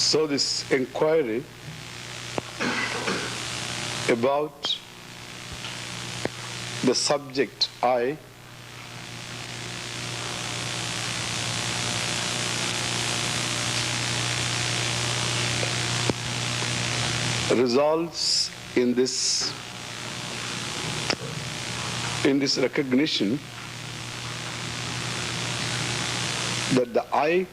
So this inquiry about the subject I resolves in this recognition that the I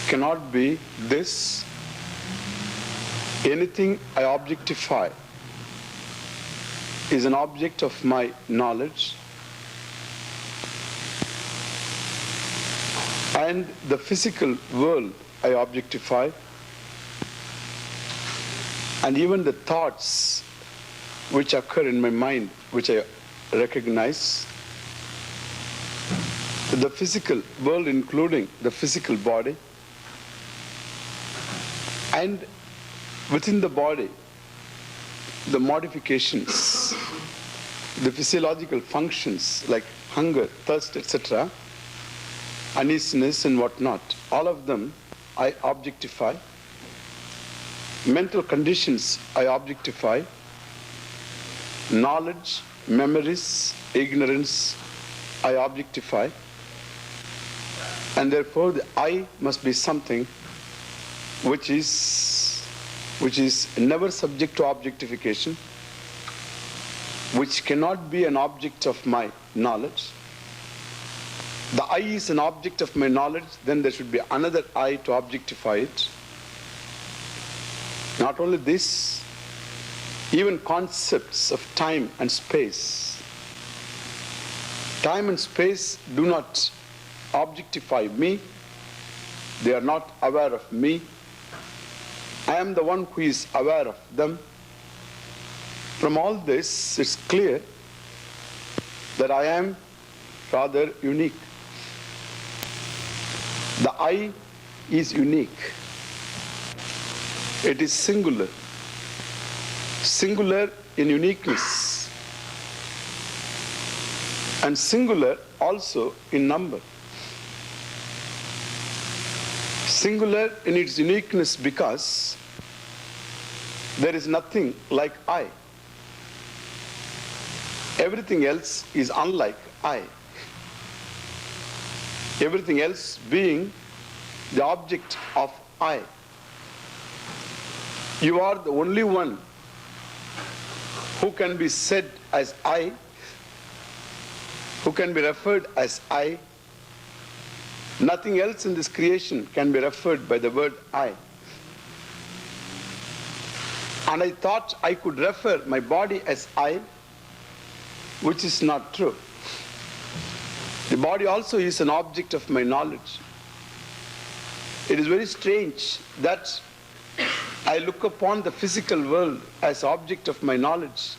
cannot be this, anything I objectify is an object of my knowledge, and the physical world I objectify, and even the thoughts which occur in my mind, which I recognize, the physical world including the physical body, and within the body, the modifications, the physiological functions like hunger, thirst, etc., uneasiness and whatnot, all of them I objectify. Mental conditions I objectify. Knowledge, memories, ignorance I objectify. And therefore the I must be something which is never subject to objectification, which cannot be an object of my knowledge. The I is an object of my knowledge, then there should be another I to objectify it. Not only this, even concepts of time and space. Time and space do not objectify me. They are not aware of me. I am the one who is aware of them. From all this, it's clear that I am rather unique. The I is unique. It is singular. Singular in uniqueness. And singular also in number. Singular in its uniqueness because there is nothing like I. Everything else is unlike I. Everything else being the object of I. You are the only one who can be said as I, who can be referred as I. Nothing else in this creation can be referred by the word I. And I thought I could refer my body as I, which is not true. The body also is an object of my knowledge. It is very strange that I look upon the physical world as object of my knowledge,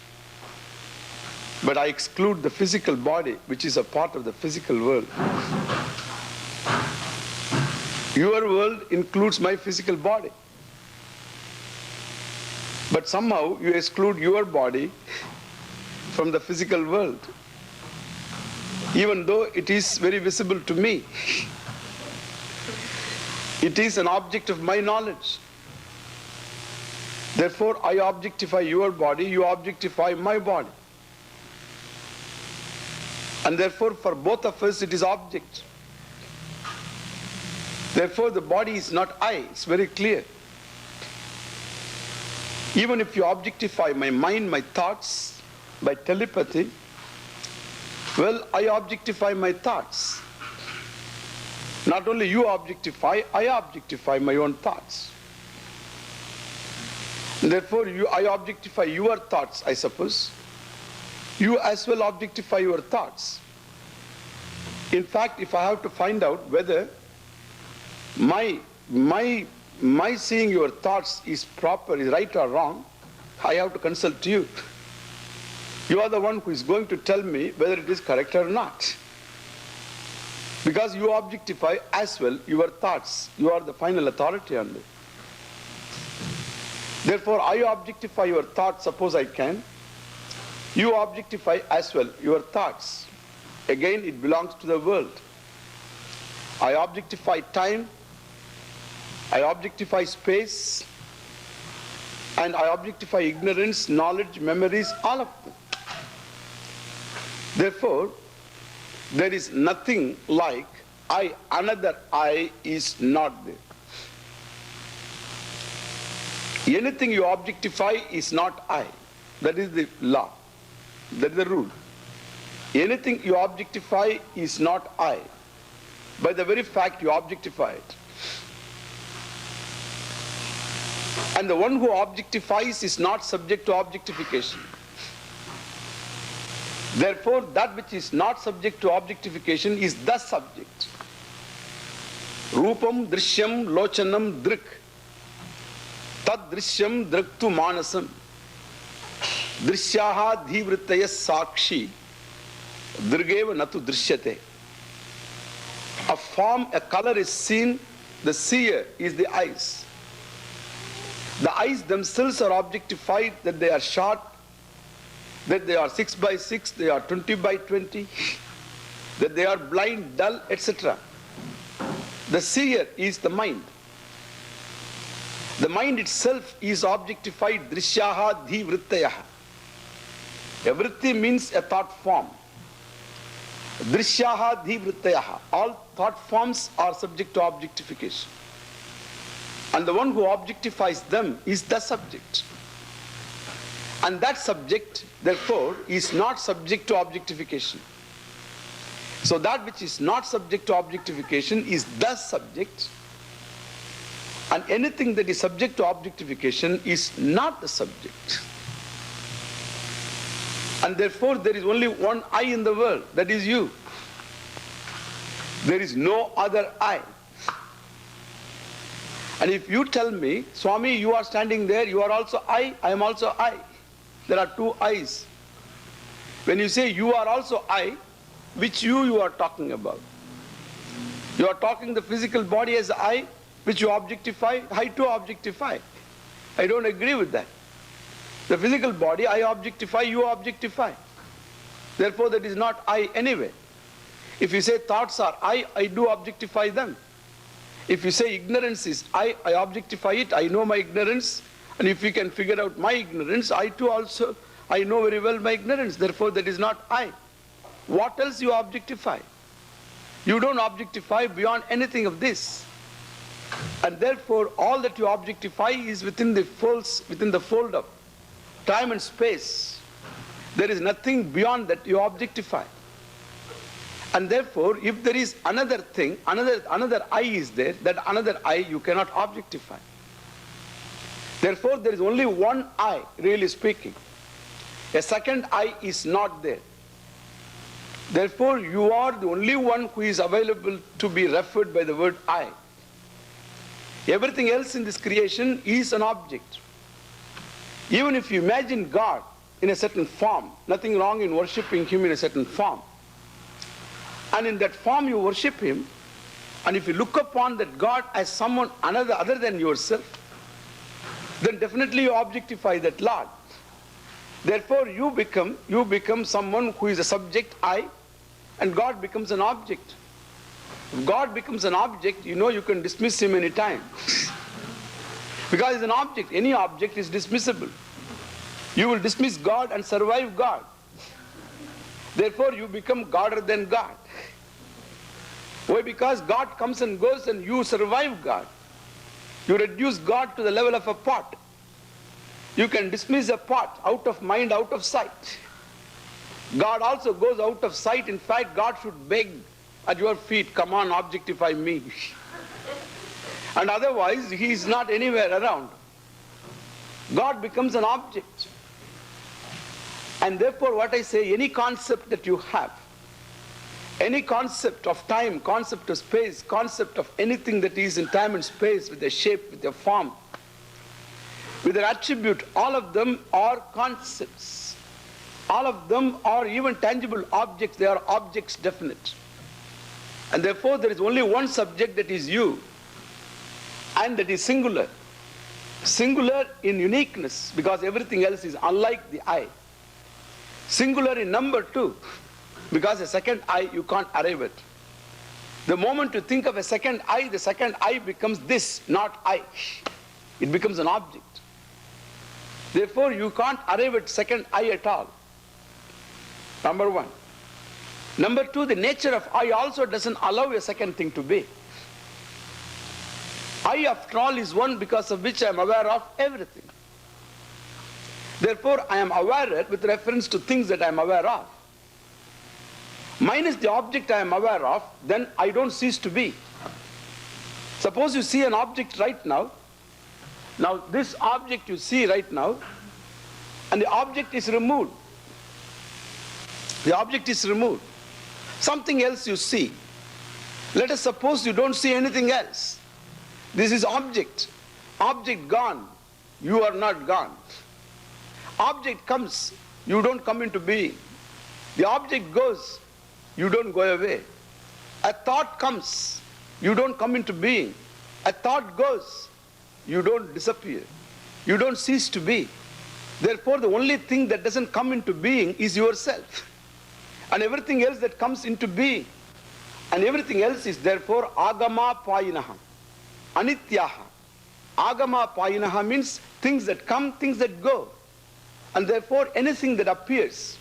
but I exclude the physical body, which is a part of the physical world. Your world includes my physical body, but somehow you exclude your body from the physical world, even though it is very visible to me. It is an object of my knowledge. Therefore, I objectify your body, you objectify my body. And therefore, for both of us, it is object. Therefore, the body is not I. It's very clear. Even if you objectify my mind, my thoughts, by telepathy, well, I objectify my thoughts. Not only you objectify, I objectify my own thoughts. Therefore, I objectify your thoughts, I suppose. You as well objectify your thoughts. In fact, if I have to find out whether my seeing your thoughts is proper, is right or wrong, I have to consult you. You are the one who is going to tell me whether it is correct or not. Because you objectify as well your thoughts. You are the final authority on it. Therefore, I objectify your thoughts, suppose I can. You objectify as well your thoughts. Again, it belongs to the world. I objectify time. I objectify space, and I objectify ignorance, knowledge, memories, all of them. Therefore, there is nothing like I, another I is not there. Anything you objectify is not I. That is the law. That is the rule. Anything you objectify is not I. By the very fact you objectify it. And the one who objectifies is not subject to objectification. Therefore, that which is not subject to objectification is the subject. Rupam, Drishyam, Lochanam, Drik. Tad Drishyam, Draktu Manasam. Drishyaha Dhivrittaya Sakshi. Drigeva Natu Drishyate. A form, a color is seen, the seer is the eyes. The eyes themselves are objectified, that they are short, that they are 6 by 6, they are 20 by 20, that they are blind, dull, etc. The seer is the mind. The mind itself is objectified, drishyaha dhivrittayaha. Vritti means a thought form. Drishyaha dhivrittayaha. All thought forms are subject to objectification. And the one who objectifies them is the subject. And that subject, therefore, is not subject to objectification. So that which is not subject to objectification is the subject. And anything that is subject to objectification is not the subject. And therefore there is only one I in the world, that is you. There is no other I. And if you tell me, Swami, you are standing there, you are also I am also I. There are two I's. When you say you are also I, which you are talking about? You are talking the physical body as I, which you objectify. I too objectify. I don't agree with that. The physical body I objectify, you objectify. Therefore that is not I anyway. If you say thoughts are I do objectify them. If you say ignorance is I objectify it, I know my ignorance. And if you can figure out my ignorance, I too also, I know very well my ignorance. Therefore that is not I. What else you objectify? You don't objectify beyond anything of this. And therefore all that you objectify is within the fold of time and space. There is nothing beyond that you objectify. And therefore, if there is another thing, another I is there, that another I you cannot objectify. Therefore, there is only one I, really speaking. A second I is not there. Therefore, you are the only one who is available to be referred by the word I. Everything else in this creation is an object. Even if you imagine God in a certain form, nothing wrong in worshipping Him in a certain form. And in that form you worship Him, and if you look upon that God as someone other than yourself, then definitely you objectify that Lord. Therefore you become someone who is a subject I, and God becomes an object. If God becomes an object, you know you can dismiss Him any time. Because it's an object. Any object is dismissible. You will dismiss God and survive God. Therefore you become Godder than God. Why? Because God comes and goes and you survive God. You reduce God to the level of a pot. You can dismiss a pot, out of mind, out of sight. God also goes out of sight. In fact, God should beg at your feet, come on, objectify me. And otherwise, He is not anywhere around. God becomes an object. And therefore, what I say, any concept that you have, any concept of time, concept of space, concept of anything that is in time and space, with a shape, with a form, with an attribute, all of them are concepts. All of them are even tangible objects. They are objects definite. And therefore, there is only one subject, that is you, and that is singular. Singular in uniqueness, because everything else is unlike the I. Singular in number too, because a second I you can't arrive at. The moment you think of a second I, the second I becomes this, not I. It becomes an object. Therefore, you can't arrive at second I at all. Number one. Number two, the nature of I also doesn't allow a second thing to be. I, after all, is one because of which I am aware of everything. Therefore, I am aware with reference to things that I am aware of. Minus the object I am aware of, then I don't cease to be. Suppose you see an object right now. Now, this object you see right now, and the object is removed. The object is removed. Something else you see. Let us suppose you don't see anything else. This is object. Object gone. You are not gone. Object comes. You don't come into being. The object goes. You don't go away. A thought comes. You don't come into being. A thought goes. You don't disappear. You don't cease to be. Therefore, the only thing that doesn't come into being is yourself. And everything else that comes into being. And everything else is therefore agama payinaha, anityaha. Agama payinaha means things that come, things that go. And therefore, anything that appears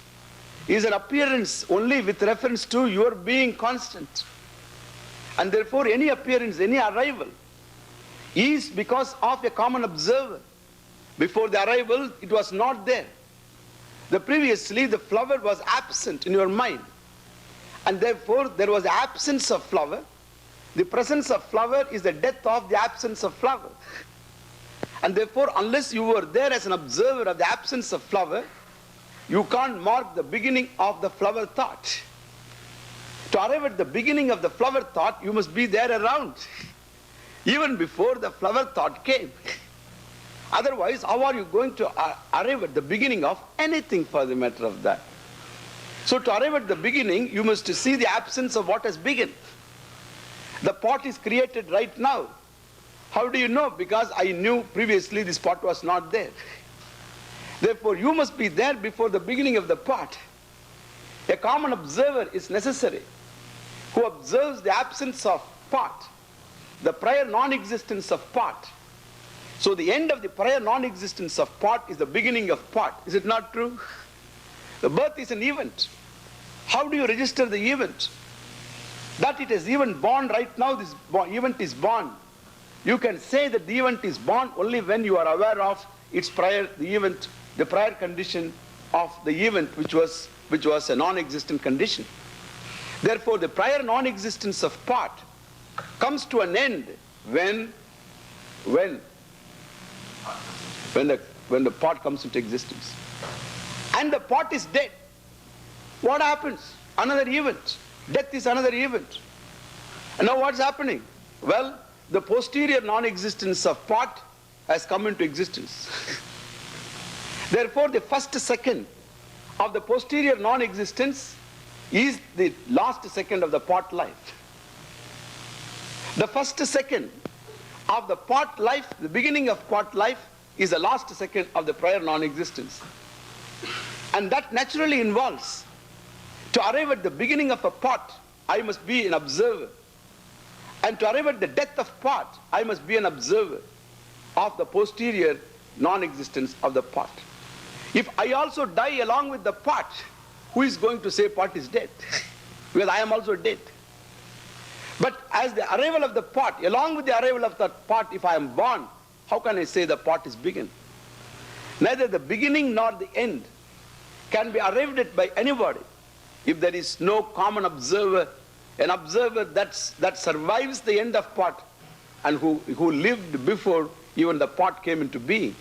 is an appearance only with reference to your being constant. And therefore, any appearance, any arrival is because of a common observer. Before the arrival, it was not there. Previously, the flower was absent in your mind. And therefore, there was absence of flower. The presence of flower is the death of the absence of flower. And therefore, unless you were there as an observer of the absence of flower, you can't mark the beginning of the flower thought. To arrive at the beginning of the flower thought, you must be there around, even before the flower thought came. Otherwise, how are you going to arrive at the beginning of anything for the matter of that? So to arrive at the beginning, you must see the absence of what has begun. The pot is created right now. How do you know? Because I knew previously this pot was not there. Therefore, you must be there before the beginning of the pot. A common observer is necessary who observes the absence of pot, the prior non-existence of pot. So the end of the prior non-existence of pot is the beginning of pot. Is it not true? The birth is an event. How do you register the event? That it is even born right now, this event is born. You can say that the event is born only when you are aware of its prior, the event, the prior condition of the event which was a non-existent condition. Therefore, the prior non-existence of pot comes to an end when the pot comes into existence. And the pot is dead. What happens? Another event. Death is another event. And now what's happening? Well, the posterior non-existence of pot has come into existence. Therefore, the first second of the posterior non-existence is the last second of the pot life. The first second of the pot life, the beginning of pot life, is the last second of the prior non-existence. And that naturally involves, to arrive at the beginning of a pot, I must be an observer. And to arrive at the death of pot, I must be an observer of the posterior non-existence of the pot. If I also die along with the pot, who is going to say pot is dead? Because I am also dead. But as the arrival of the pot, along with the arrival of that pot, if I am born, how can I say the pot is begun? Neither the beginning nor the end can be arrived at by anybody if there is no common observer, an observer that survives the end of pot and who lived before even the pot came into being.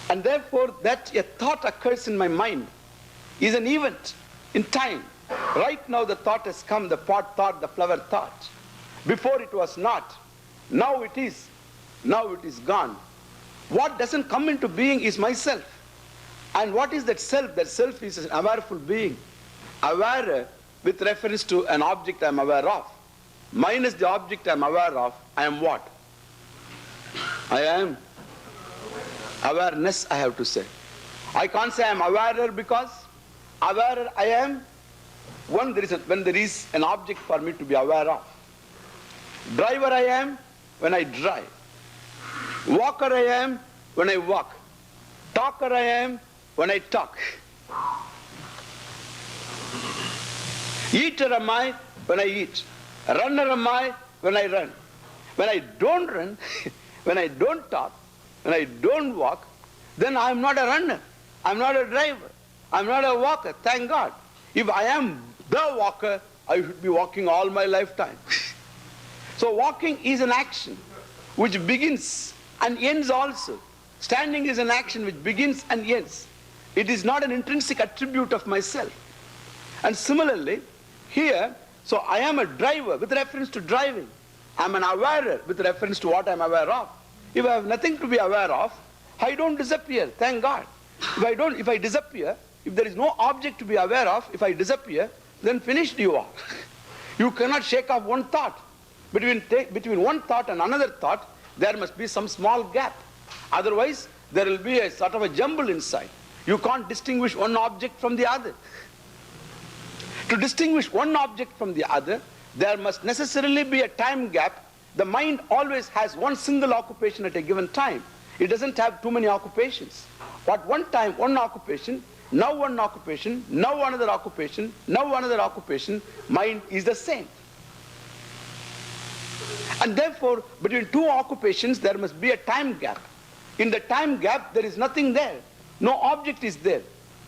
And therefore, that a thought occurs in my mind is an event in time. Right now the thought has come, the pot thought, the flower thought. Before it was not. Now it is. Now it is gone. What doesn't come into being is myself. And what is that self? That self is an awareful being. Aware with reference to an object I am aware of. Minus the object I am aware of, I am what? I am awareness, I have to say. I can't say I am awarer because awarer I am when there is an object for me to be aware of. Driver I am when I drive. Walker I am when I walk. Talker I am when I talk. Eater am I when I eat. Runner am I when I run. When I don't run, when I don't talk, when I don't walk, then I am not a runner. I am not a driver. I am not a walker, thank God. If I am the walker, I should be walking all my lifetime. So walking is an action which begins and ends also. Standing is an action which begins and ends. It is not an intrinsic attribute of myself. And similarly, here, so I am a driver with reference to driving. I am an awarer with reference to what I am aware of. If I have nothing to be aware of, I don't disappear, thank God. If I disappear, if there is no object to be aware of, if I disappear, then finished you are. You cannot shake off one thought. Between one thought and another thought, there must be some small gap. Otherwise, there will be a sort of a jumble inside. You can't distinguish one object from the other. To distinguish one object from the other, there must necessarily be a time gap. The mind always has one single occupation at a given time. It doesn't have too many occupations. At one time, one occupation, now one occupation, now another occupation, now another occupation, mind is the same. And therefore, between two occupations, there must be a time gap. In the time gap, there is nothing there. No object is there.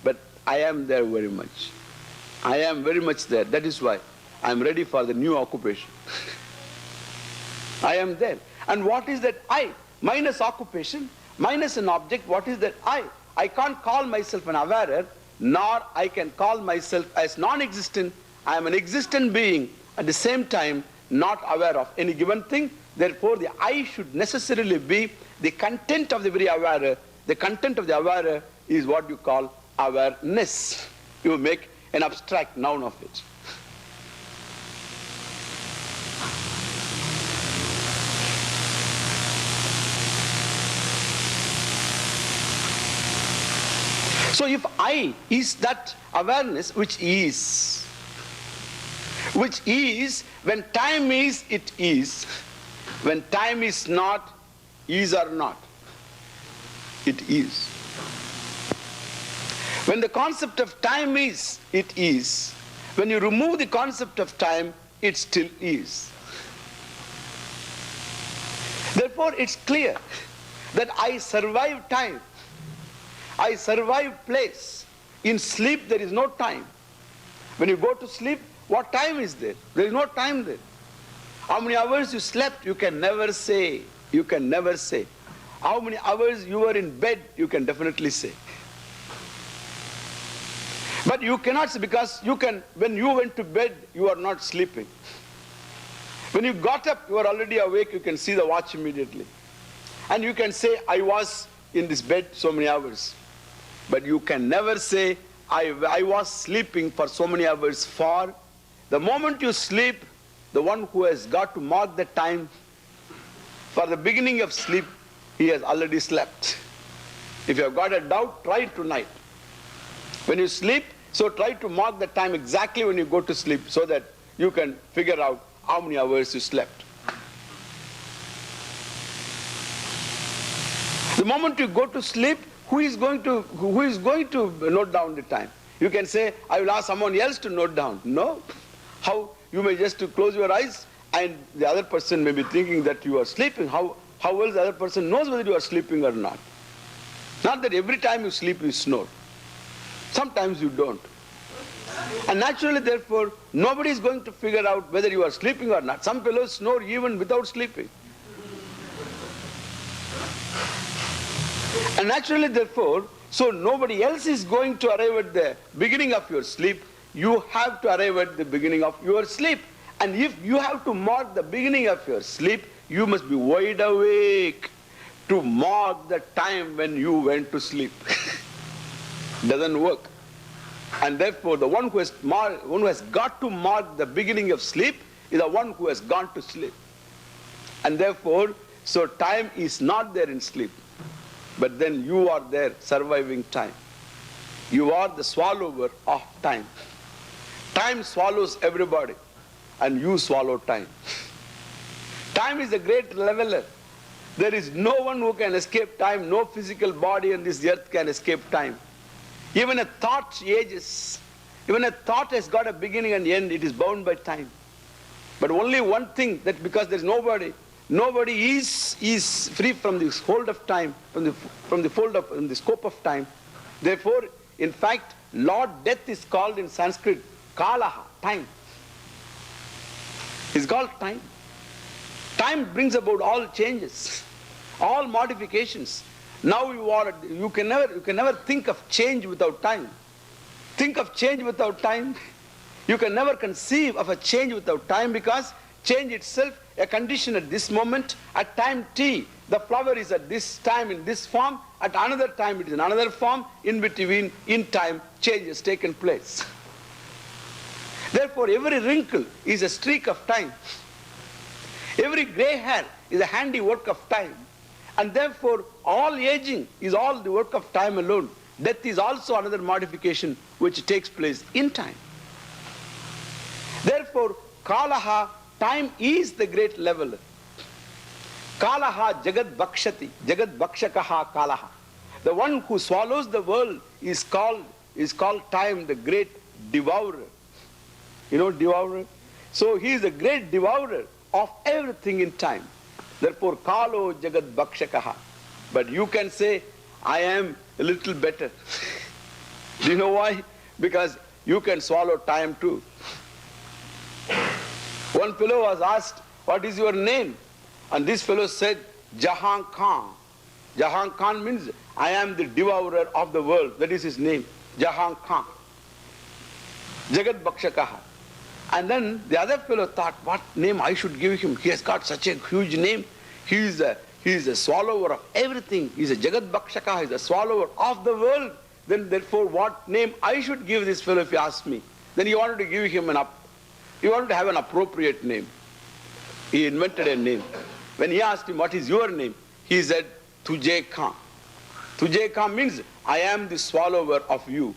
But I am there very much. I am very much there. That is why I am ready for the new occupation. I am there. And what is that I? Minus occupation, minus an object, what is that I? I can't call myself an awarer, nor I can call myself as non-existent. I am an existent being, at the same time not aware of any given thing. Therefore, the I should necessarily be the content of the very awarer. The content of the awarer is what you call awareness. You make an abstract noun of it. So if I is that awareness which is, when time is, it is. When time is not, is or not, it is. When the concept of time is, it is. When you remove the concept of time, it still is. Therefore, it's clear that I survive time. I survive place. In sleep, there is no time. When you go to sleep, what time is there? There is no time there. How many hours you slept, you can never say. You can never say. How many hours you were in bed, you can definitely say. But you cannot say, because when you went to bed, you are not sleeping. When you got up, you are already awake, you can see the watch immediately. And you can say, I was in this bed so many hours. But you can never say, I was sleeping for so many hours. For the moment you sleep, the one who has got to mark the time for the beginning of sleep, he has already slept. If you have got a doubt, try it tonight. When you sleep, so try to mark the time exactly when you go to sleep so that you can figure out how many hours you slept. The moment you go to sleep, who is going to note down the time? You can say, I will ask someone else to note down. No. How? You may just close your eyes and the other person may be thinking that you are sleeping. How else the other person knows whether you are sleeping or not? Not that every time you sleep you snore. Sometimes you don't. And naturally, therefore, nobody is going to figure out whether you are sleeping or not. Some fellows snore even without sleeping. And naturally, therefore, so nobody else is going to arrive at the beginning of your sleep. You have to arrive at the beginning of your sleep. And if you have to mark the beginning of your sleep, you must be wide awake to mark the time when you went to sleep. Doesn't work. And therefore, the one who has got to mark the beginning of sleep is the one who has gone to sleep. And therefore, so time is not there in sleep. But then you are there surviving time. You are the swallower of time. Time swallows everybody and you swallow time. Time is the great leveler. There is no one who can escape time. No physical body on this earth can escape time. Even a thought ages. Even a thought has got a beginning and end. It is bound by time. But only one thing, that because there is nobody is free from the hold of time, from the scope of time. Therefore, in fact, Lord Death is called in Sanskrit Kalaha, time. It's called time. Time brings about all changes, all modifications. Now you can never think of change without time. Think of change without time. You can never conceive of a change without time, because change itself, a condition at this moment, at time t, the flower is at this time in this form, at another time it is in another form, in between, in time, change has taken place. Therefore, every wrinkle is a streak of time. Every grey hair is a handiwork of time. And therefore, all aging is all the work of time alone. Death is also another modification which takes place in time. Therefore, Kalaha, time is the great leveler. Kalaha Jagad Bhakshati, Jagad Bhakshakaha Kalaha. The one who swallows the world is called time, the great devourer. You know, devourer? So he is the great devourer of everything in time. Therefore, Kalo Jagad Bhakshakaha. But you can say, I am a little better. Do you know why? Because you can swallow time too. One fellow was asked, what is your name? And this fellow said, Jahan Khan. Jahan Khan means, I am the devourer of the world. That is his name, Jahan Khan. Jagad Bhakshakaha. And then the other fellow thought, what name I should give him? He has got such a huge name. He is a swallower of everything. He is a Jagad Bhakshaka. He is a swallower of the world. Then therefore, what name I should give this fellow if you ask me? Then he wanted to give him he wanted to have an appropriate name. He invented a name. When he asked him, what is your name? He said, Tujhe Khan. Tujhe Khan means, I am the swallower of you.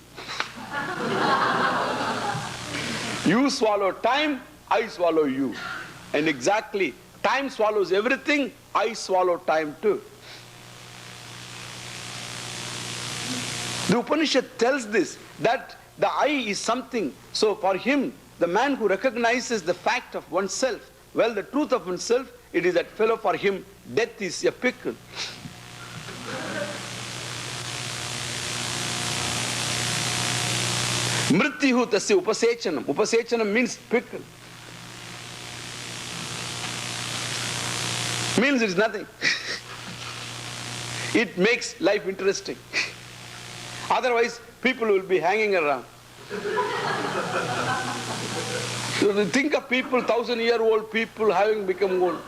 You swallow time, I swallow you. And exactly, time swallows everything, I swallow time too. The Upanishad tells this, that the I is something. So for him, the man who recognizes the fact of oneself, well, the truth of oneself, it is that fellow for him, death is a pickle. Mrityu tasya upasechanam. Upasechanam means pickle. Means it's nothing. It makes life interesting. Otherwise, people will be hanging around. So think of people, 1,000-year-old people having become old.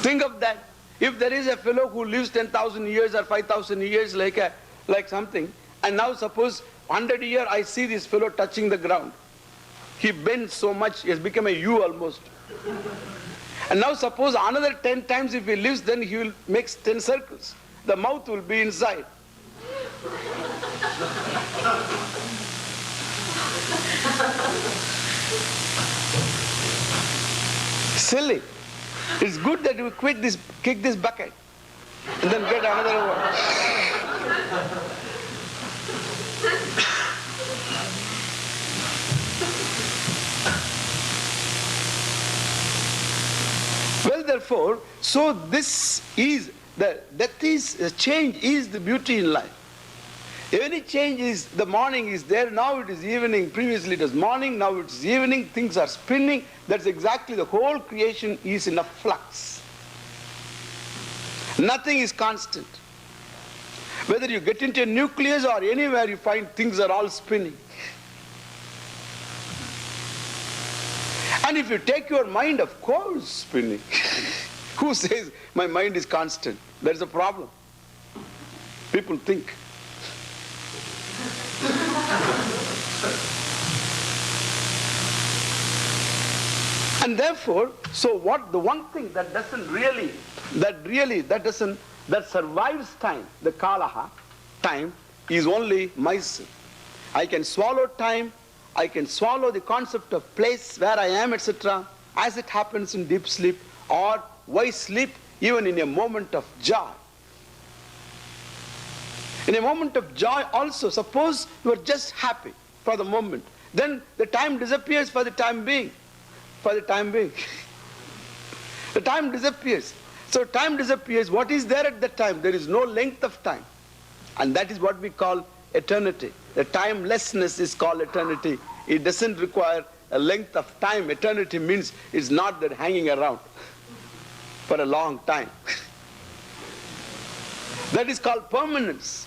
Think of that. If there is a fellow who lives 10,000 years or 5,000 years like something, and now suppose 100 years I see this fellow touching the ground. He bends so much, he has become a U almost. And now suppose another 10 times if he lives, then he will make 10 circles. The mouth will be inside. Silly. It's good that you kick this bucket and then get another one. Well, therefore, so this is change is the beauty in life. Any change is, the morning is there, now it is evening, previously it was morning, now it is evening, things are spinning. That's exactly, the whole creation is in a flux. Nothing is constant. Whether you get into a nucleus or anywhere you find things are all spinning. And if you take your mind, of course, spinning. Who says my mind is constant? There's a problem. People think. And therefore, so what the one thing that survives time, the kalaha, time, is only myself. I can swallow time, I can swallow the concept of place where I am, etc. as it happens in deep sleep, or why sleep even in a moment of joy. In a moment of joy also, suppose you are just happy for the moment, then the time disappears for the time being. For the time being. The time disappears. So time disappears. What is there at that time? There is no length of time. And that is what we call eternity. The timelessness is called eternity. It doesn't require a length of time. Eternity means it's not that hanging around for a long time. That is called permanence.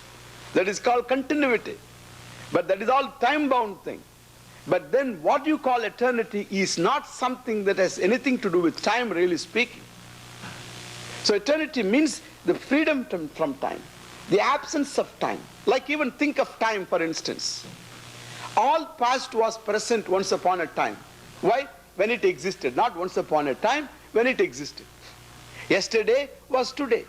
That is called continuity. But that is all time-bound thing. But then what you call eternity is not something that has anything to do with time, really speaking. So eternity means the freedom from time, the absence of time. Like even think of time, for instance. All past was present once upon a time. Why? When it existed. Not once upon a time, when it existed. Yesterday was today.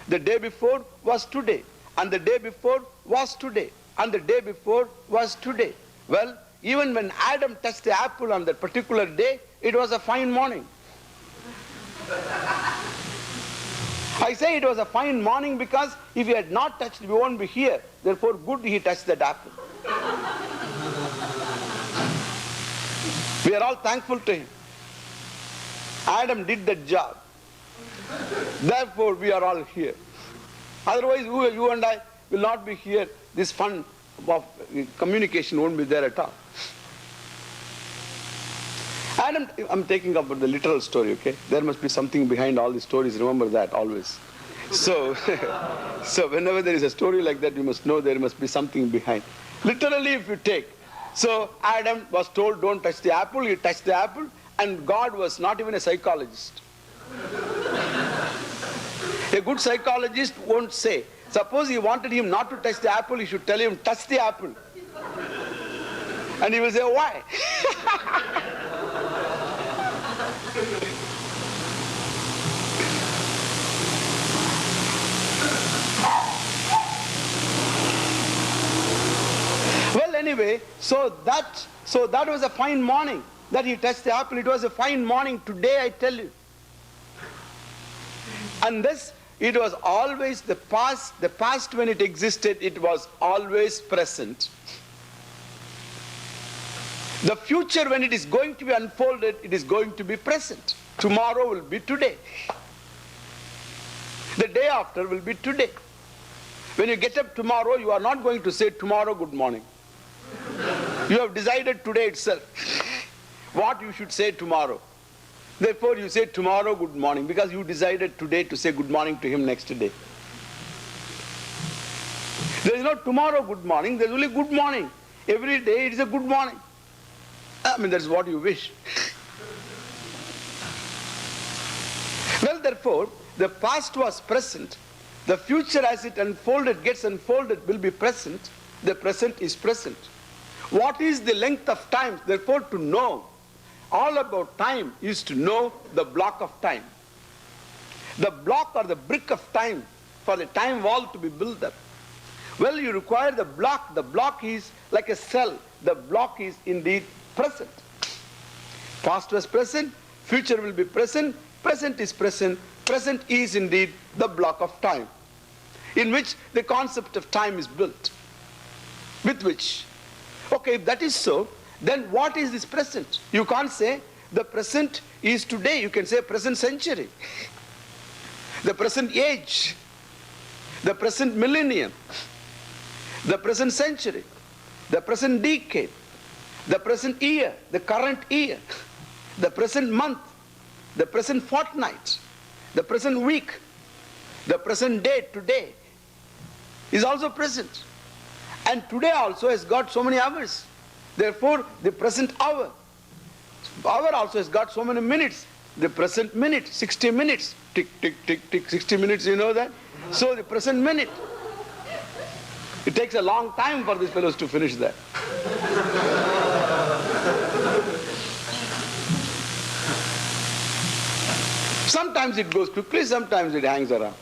The day before was today. And the day before was today. And the day before was today. Well, even when Adam touched the apple on that particular day, it was a fine morning. I say it was a fine morning because if he had not touched, we won't be here. Therefore, good he touched that apple. We are all thankful to him. Adam did that job. Therefore, we are all here. Otherwise, you and I will not be here. This fun of communication won't be there at all. Adam, I'm taking up the literal story, okay? There must be something behind all the stories. Remember that always. So, so whenever there is a story like that, you must know there must be something behind. Literally, if you take, so Adam was told, don't touch the apple. He touched the apple, and God was not even a psychologist. A good psychologist won't say. Suppose he wanted him not to touch the apple, he should tell him, touch the apple. And he will say, why? Well, anyway, so that was a fine morning that he touched the apple. It was a fine morning today, I tell you. And this, it was always the past when it existed, it was always present. The future when it is going to be unfolded, it is going to be present. Tomorrow will be today. The day after will be today. When you get up tomorrow, you are not going to say tomorrow good morning. You have decided today itself what you should say tomorrow. Therefore you say tomorrow good morning because you decided today to say good morning to him next day. There is no tomorrow good morning, there is only good morning. Every day it is a good morning. I mean, that's what you wish. Well, therefore, the past was present. The future as it unfolded, gets unfolded, will be present. The present is present. What is the length of time? Therefore, to know all about time is to know the block of time. The block or the brick of time for the time wall to be built up. Well, you require the block. The block is like a cell. The block is indeed present. Past was present, future will be present, present is present, present is indeed the block of time, in which the concept of time is built. With which, okay, if that is so, then what is this present? You can't say the present is today, you can say present century, the present age, the present millennium, the present century, the present decade, the present year, the current year, the present month, the present fortnight, the present week, the present day, today, is also present. And today also has got so many hours. Therefore, the present hour. Hour also has got so many minutes. The present minute, 60 minutes. Tick, tick, tick, tick, 60 minutes, you know that? So the present minute. It takes a long time for these fellows to finish that. Sometimes it goes quickly, sometimes it hangs around.